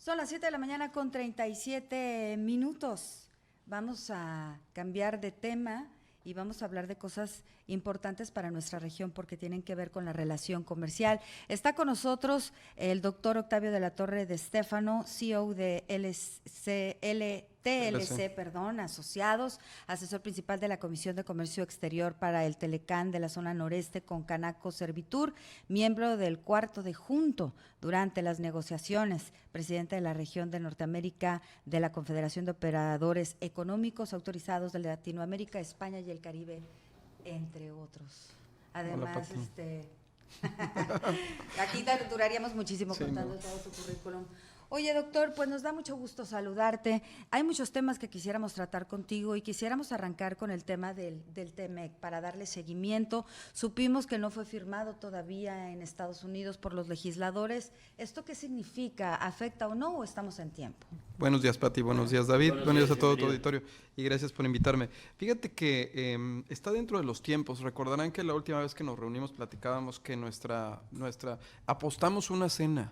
Son las 7 de la mañana con 37 minutos. Vamos a cambiar de tema y vamos a hablar de cosas importantes para nuestra región porque tienen que ver con la relación comercial. Está con nosotros el doctor Octavio de la Torre de Stéfano, CEO de TLC, asociados, asesor principal de la Comisión de Comercio Exterior para el Telecán de la zona noreste con Canaco Servitur, miembro del cuarto de junto durante las negociaciones, presidente de la región de Norteamérica de la Confederación de Operadores Económicos Autorizados de Latinoamérica, España y el Caribe, entre otros. Además, aquí duraríamos muchísimo contando todo tu currículum. Oye, doctor, pues nos da mucho gusto saludarte. Hay muchos temas que quisiéramos tratar contigo y quisiéramos arrancar con el tema del TEMEC para darle seguimiento. Supimos que no fue firmado todavía en Estados Unidos por los legisladores. ¿Esto qué significa? ¿Afecta o no o estamos en tiempo? Buenos días, Pati. Buenos días, David. Buenos días a todo tu auditorio y gracias por invitarme. Fíjate que está dentro de los tiempos. Recordarán que la última vez que nos reunimos platicábamos que apostamos una cena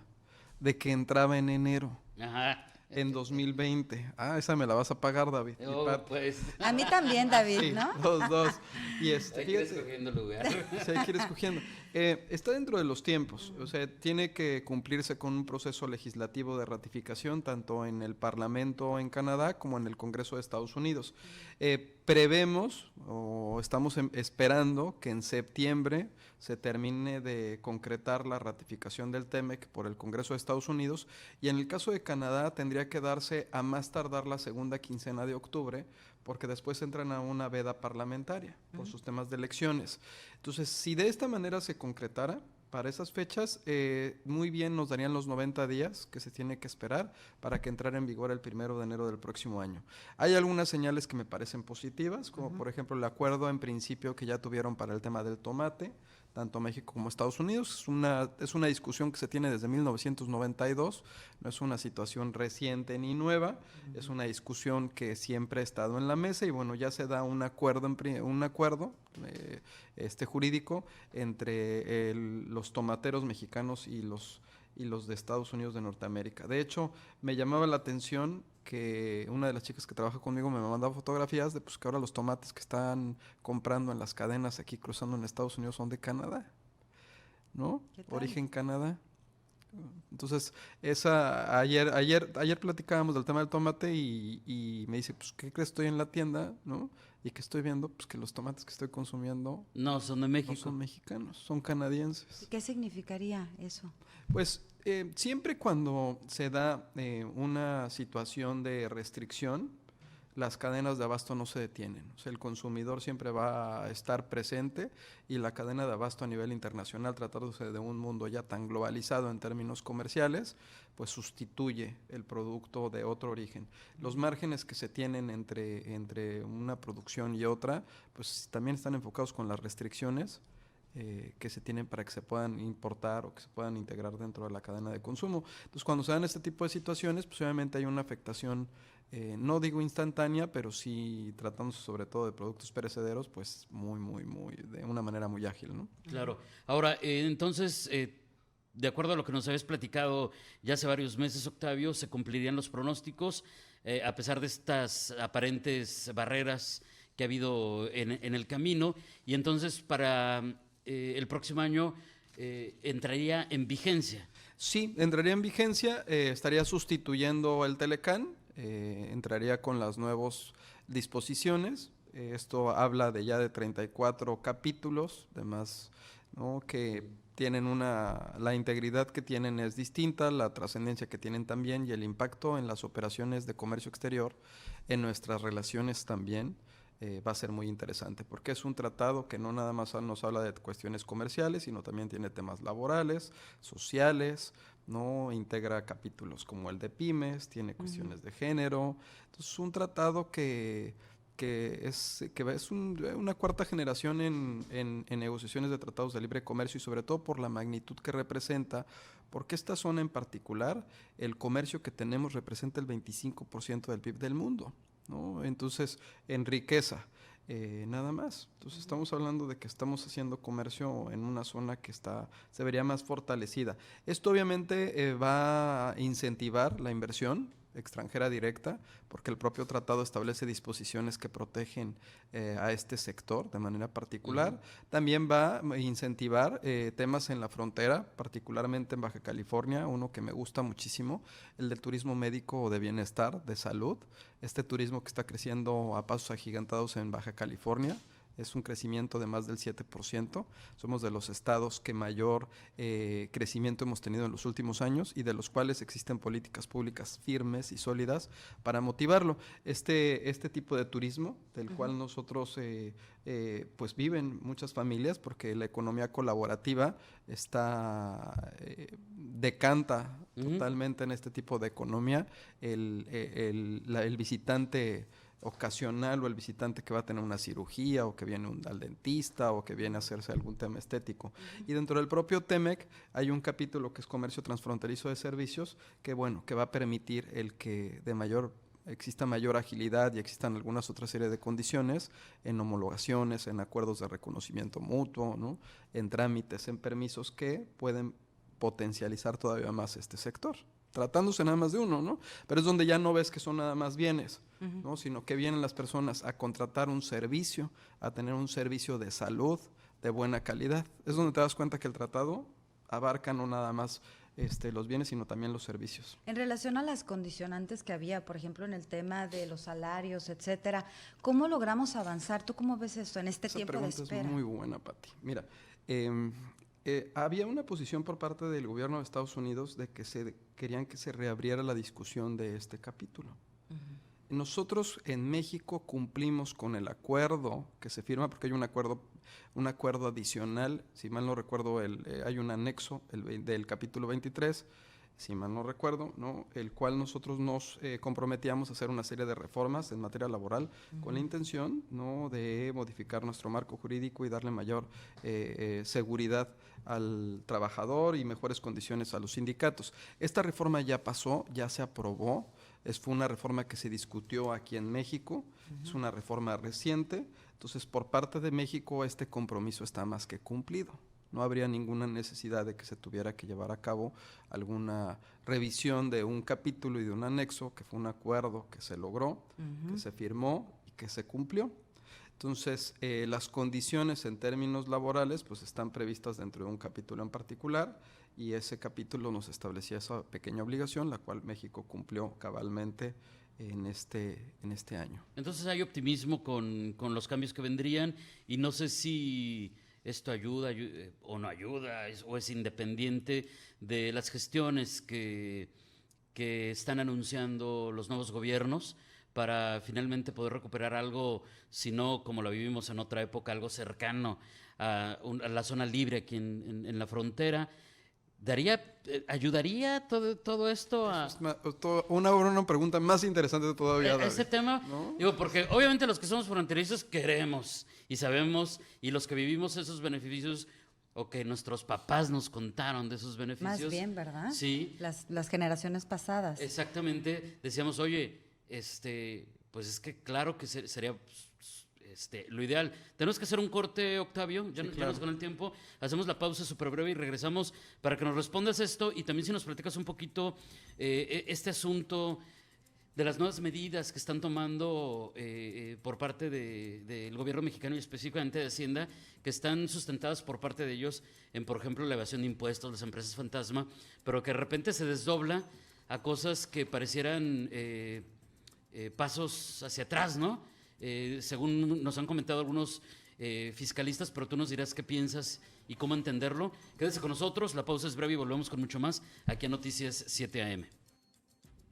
de que entraba en enero. Ajá. En 2020. Esa me la vas a pagar, David. Pues. A mí también, David, sí, ¿no? Los dos. Y hay que ir escogiendo lugar. Sí, hay que ir escogiendo. Está dentro de los tiempos. O sea, tiene que cumplirse con un proceso legislativo de ratificación, tanto en el Parlamento en Canadá como en el Congreso de Estados Unidos. Prevemos o estamos esperando que en septiembre se termine de concretar la ratificación del TEMEC por el Congreso de Estados Unidos, y en el caso de Canadá tendría que darse a más tardar la segunda quincena de octubre, porque después entran a una veda parlamentaria por sus temas de elecciones. Entonces, si de esta manera se concretara, para esas fechas, muy bien nos darían los 90 días que se tiene que esperar para que entrara en vigor el 1 de enero del próximo año. Hay algunas señales que me parecen positivas, como por ejemplo el acuerdo en principio que ya tuvieron para el tema del tomate, tanto México como Estados Unidos. Es una discusión que se tiene desde 1992, no es una situación reciente ni nueva, es una discusión que siempre ha estado en la mesa y bueno, ya se da un acuerdo jurídico entre los tomateros mexicanos y los de Estados Unidos de Norteamérica. De hecho, me llamaba la atención que una de las chicas que trabaja conmigo me mandaba fotografías de que ahora los tomates que están comprando en las cadenas aquí cruzando en Estados Unidos son de Canadá, ¿no? Origen Canadá. Entonces, ayer platicábamos del tema del tomate y me dice, pues, ¿qué crees? Estoy en la tienda, ¿no? Y que estoy viendo, pues, que los tomates que estoy consumiendo no son de México. No son mexicanos, son canadienses. ¿Qué significaría eso? Pues siempre cuando se da una situación de restricción, las cadenas de abasto no se detienen. O sea, el consumidor siempre va a estar presente y la cadena de abasto a nivel internacional, tratándose de un mundo ya tan globalizado en términos comerciales, pues sustituye el producto de otro origen. Los márgenes que se tienen entre una producción y otra, pues también están enfocados con las restricciones que se tienen para que se puedan importar o que se puedan integrar dentro de la cadena de consumo. Entonces, cuando se dan este tipo de situaciones, pues obviamente hay una afectación, no digo instantánea, pero sí tratándose sobre todo de productos perecederos, pues de una manera muy ágil, ¿no? Claro. Ahora, entonces, de acuerdo a lo que nos habías platicado ya hace varios meses, Octavio, se cumplirían los pronósticos, a pesar de estas aparentes barreras que ha habido en el camino, y entonces para el próximo año entraría en vigencia. Sí, entraría en vigencia, estaría sustituyendo el Telecán, entraría con las nuevas disposiciones. Esto habla de 34 capítulos, además, ¿no? Que tienen la integridad que tienen es distinta, la trascendencia que tienen también y el impacto en las operaciones de comercio exterior, en nuestras relaciones también. Va a ser muy interesante porque es un tratado que no nada más nos habla de cuestiones comerciales, sino también tiene temas laborales, sociales, ¿no? Integra capítulos como el de pymes, tiene cuestiones de género. Entonces es un tratado que es una cuarta generación en negociaciones de tratados de libre comercio y sobre todo por la magnitud que representa, porque esta zona en particular, el comercio que tenemos representa el 25% del PIB del mundo, ¿no? Entonces, en riqueza, nada más. Entonces estamos hablando de que estamos haciendo comercio en una zona que se vería más fortalecida. Esto obviamente va a incentivar la inversión extranjera directa, porque el propio tratado establece disposiciones que protegen a este sector de manera particular. También va a incentivar temas en la frontera, particularmente en Baja California, uno que me gusta muchísimo, el del turismo médico o de bienestar, de salud. Este turismo que está creciendo a pasos agigantados en Baja California. Es un crecimiento de más del 7%. Somos de los estados que mayor crecimiento hemos tenido en los últimos años y de los cuales existen políticas públicas firmes y sólidas para motivarlo. Este tipo de turismo, del cual nosotros pues viven muchas familias, porque la economía colaborativa decanta totalmente en este tipo de economía. El visitante ocasional o el visitante que va a tener una cirugía o que viene al dentista o que viene a hacerse algún tema estético. Y dentro del propio TEMEC hay un capítulo que es comercio transfronterizo de servicios que va a permitir el que exista mayor agilidad y existan algunas otras series de condiciones en homologaciones, en acuerdos de reconocimiento mutuo, ¿no? En trámites, en permisos que pueden potencializar todavía más este sector. Tratándose nada más de uno, ¿no? Pero es donde ya no ves que son nada más bienes, ¿no? Sino que vienen las personas a contratar un servicio, a tener un servicio de salud de buena calidad. Es donde te das cuenta que el tratado abarca no nada más los bienes, sino también los servicios. En relación a las condicionantes que había, por ejemplo, en el tema de los salarios, etcétera, ¿cómo logramos avanzar? ¿Tú cómo ves esto en este tiempo de espera? Esa pregunta es muy buena, Pati. Mira, había una posición por parte del gobierno de Estados Unidos de que querían que se reabriera la discusión de este capítulo. Nosotros en México cumplimos con el acuerdo que se firma, porque hay un acuerdo adicional, si mal no recuerdo, hay un anexo del capítulo 23, si mal no recuerdo, ¿no? El cual nosotros nos comprometíamos a hacer una serie de reformas en materia laboral con la intención, ¿no?, de modificar nuestro marco jurídico y darle mayor seguridad al trabajador y mejores condiciones a los sindicatos. Esta reforma ya pasó, ya se aprobó, fue una reforma que se discutió aquí en México, es una reforma reciente, entonces por parte de México este compromiso está más que cumplido. No habría ninguna necesidad de que se tuviera que llevar a cabo alguna revisión de un capítulo y de un anexo, que fue un acuerdo que se logró, que se firmó y que se cumplió. Entonces, las condiciones en términos laborales pues están previstas dentro de un capítulo en particular y ese capítulo nos establecía esa pequeña obligación, la cual México cumplió cabalmente en este año. Entonces hay optimismo con los cambios que vendrían y no sé si esto ayuda o no ayuda o es independiente de las gestiones que están anunciando los nuevos gobiernos para finalmente poder recuperar algo, si no como lo vivimos en otra época, algo cercano a la zona libre aquí en la frontera. ¿Ayudaría todo esto a...? Es una pregunta más interesante todavía. Ese tema, ¿no? Digo, porque obviamente los que somos fronterizos queremos y sabemos, y los que vivimos esos beneficios, o que nuestros papás nos contaron de esos beneficios. Más bien, ¿verdad? Sí. Las generaciones pasadas. Exactamente. Decíamos, oye, pues es que claro que sería... lo ideal. Tenemos que hacer un corte, Octavio, ya nos llevamos con el tiempo. Hacemos la pausa súper breve y regresamos para que nos respondas esto y también si nos platicas un poquito este asunto de las nuevas medidas que están tomando por parte del gobierno mexicano y específicamente de Hacienda, que están sustentadas por parte de ellos en, por ejemplo, la evasión de impuestos, las empresas fantasma, pero que de repente se desdobla a cosas que parecieran pasos hacia atrás, ¿no? Según nos han comentado algunos fiscalistas, pero tú nos dirás qué piensas y cómo entenderlo. Quédese con nosotros, la pausa es breve y volvemos con mucho más aquí a Noticias 7 AM.